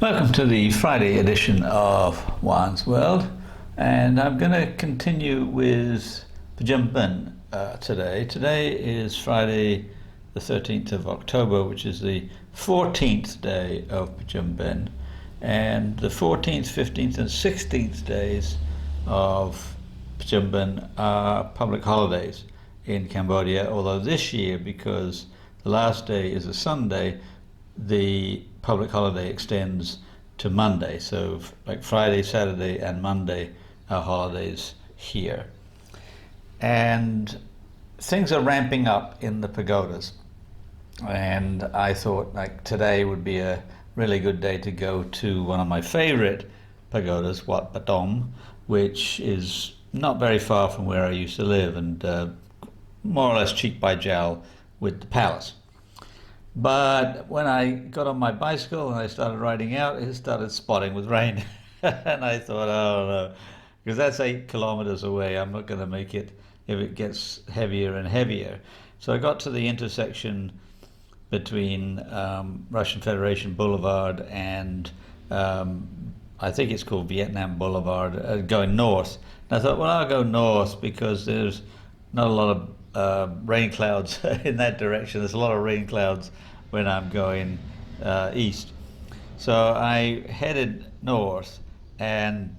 Welcome to the Friday edition of Juan's World, and I'm going to continue with Pchum Ben today. Today is Friday the 13th of October, which is the 14th day of Pchum Ben, and the 14th, 15th and 16th days of Pchum Ben are public holidays in Cambodia, although this year, because the last day is a Sunday, the public holiday extends to Monday. So like Friday, Saturday and Monday are holidays here. And things are ramping up in the pagodas. And I thought like today would be a really good day to go to one of my favorite pagodas, Wat Pchum, which is not very far from where I used to live and more or less cheek by jowl with the palace. But when I got on my bicycle and I started riding out, it started spotting with rain. And I thought, oh no, because that's 8 kilometers away. I'm not going to make it if it gets heavier and heavier. So I got to the intersection between Russian Federation Boulevard and I think it's called Vietnam Boulevard, going north. And I thought, well, I'll go north because there's not a lot of rain clouds in that direction. There's a lot of rain clouds when I'm going east. So I headed north, and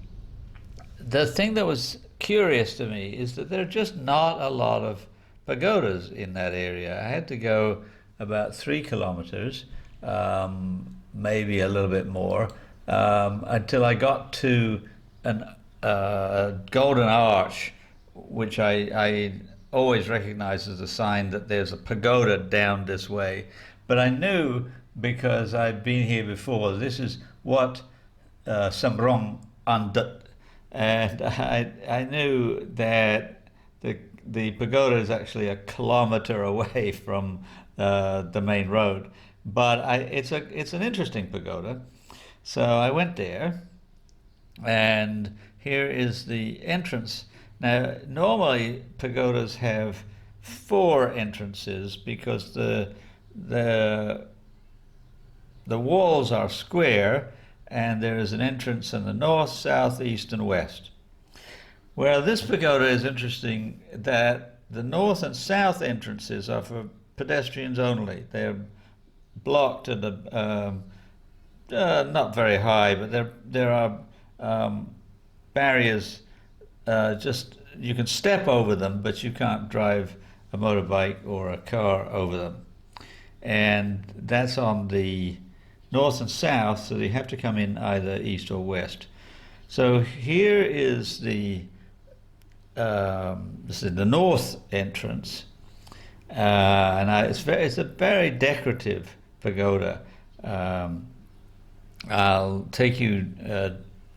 the thing that was curious to me is that there are just not a lot of pagodas in that area. I had to go about 3 kilometers, maybe a little bit more, until I got to a golden arch, which I always recognize as a sign that there's a pagoda down this way. But I knew, because I'd been here before, this is what Sambrong Andet, and I knew that the pagoda is actually a kilometer away from the main road. But it's an interesting pagoda. So I went there, and here is the entrance. Now, normally pagodas have 4 entrances because the walls are square, and there is an entrance in the north, south, east, and west. Well, this pagoda is interesting that the north and south entrances are for pedestrians only. They're blocked and not very high, but there are barriers. Just you can step over them, but you can't drive a motorbike or a car over them. And that's on the north and south, so you have to come in either east or west. So here is this is the north entrance, and it's a very decorative pagoda. I'll take you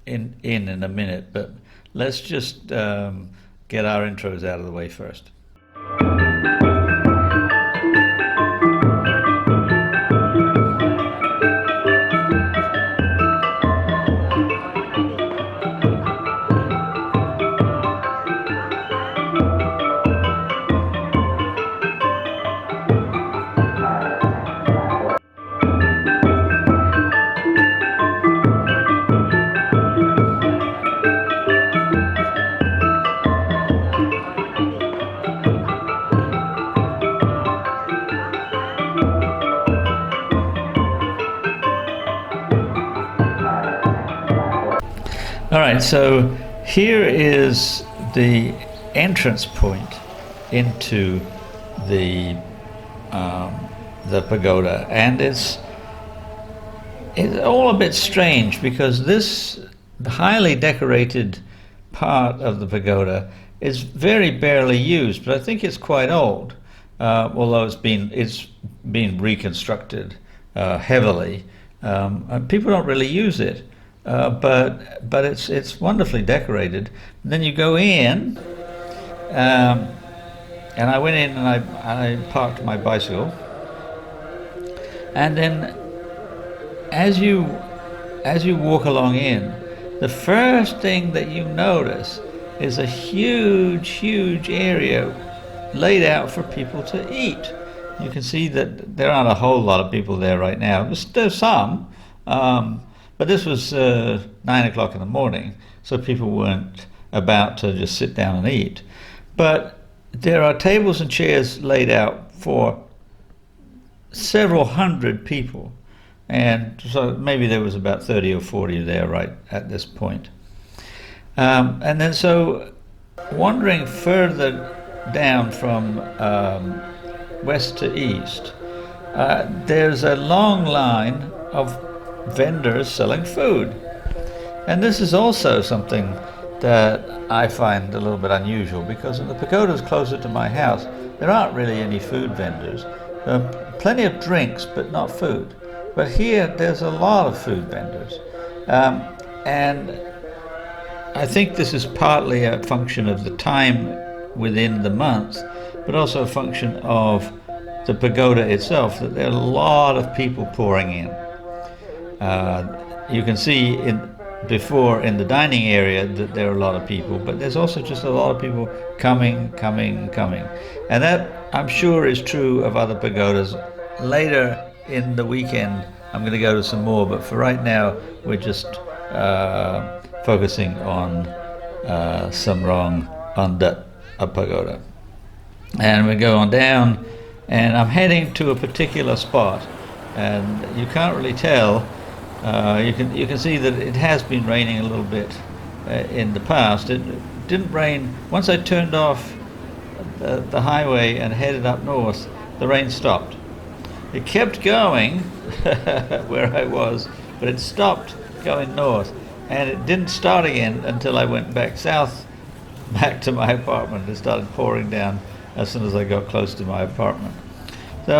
in a minute, but let's just get our intros out of the way first. All right, so here is the entrance point into the pagoda, and it's all a bit strange because this highly decorated part of the pagoda is very barely used, but I think it's quite old, although it's been reconstructed heavily. People don't really use it. But it's wonderfully decorated. And then you go in, and I went in and I parked my bicycle. And then, as you walk along in, the first thing that you notice is a huge area laid out for people to eat. You can see that there aren't a whole lot of people there right now. There's some. But this was 9 o'clock in the morning, so people weren't about to just sit down and eat. But there are tables and chairs laid out for several hundred people. And so maybe there was about 30 or 40 there right at this point. And then so wandering further down from west to east, there's a long line of vendors selling food. And this is also something that I find a little bit unusual, because in the pagodas closer to my house, there aren't really any food vendors. Plenty of drinks, but not food. But here, there's a lot of food vendors. And I think this is partly a function of the time within the month, but also a function of the pagoda itself, that there are a lot of people pouring in. You can see before in the dining area that there are a lot of people, but there's also just a lot of people coming. And that, I'm sure, is true of other pagodas. Later in the weekend, I'm going to go to some more, but for right now, we're just focusing on Samrong Andet Pagoda. And we go on down, and I'm heading to a particular spot, and you can't really tell. You can see that it has been raining a little bit in the past. It didn't rain once I turned off the highway and headed up north. The rain stopped. It kept going where I was, but it stopped going north, and it didn't start again until I went back south, back to my apartment. It started pouring down as soon as I got close to my apartment. So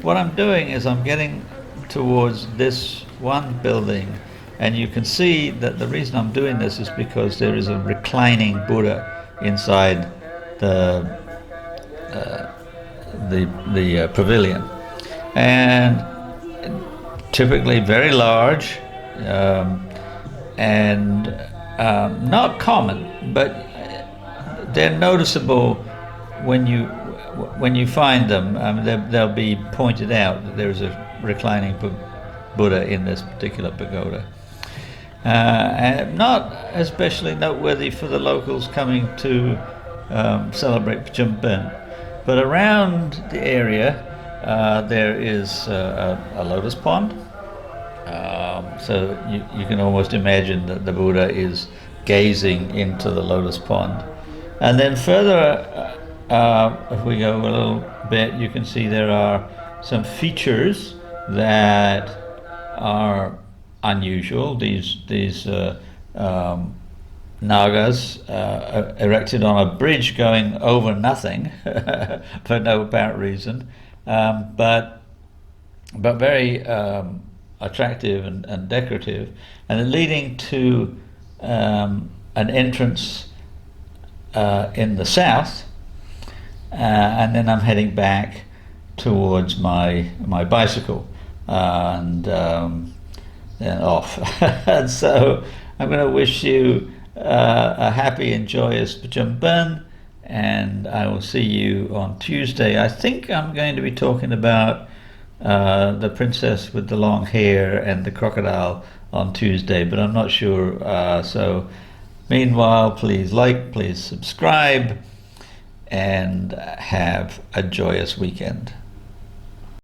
what I'm doing is I'm getting towards this one building, and you can see that the reason I'm doing this is because there is a reclining Buddha inside the pavilion, and typically very large, and not common, but they're noticeable when you find them. They'll be pointed out that there's a reclining Buddha in this particular pagoda. And not especially noteworthy for the locals coming to celebrate Pchum Ben, but around the area there is a lotus pond. So you can almost imagine that the Buddha is gazing into the lotus pond. And then further, if we go a little bit, you can see there are some features that are unusual. These nagas erected on a bridge going over nothing for no apparent reason, but very attractive and decorative, and leading to an entrance in the south, and then I'm heading back towards my bicycle and then off. And so I'm going to wish you a happy and joyous Pchum Ben, and I will see you on Tuesday. I think I'm going to be talking about the princess with the long hair and the crocodile on Tuesday, but I'm not sure. So meanwhile, please like, please subscribe, and have a joyous weekend.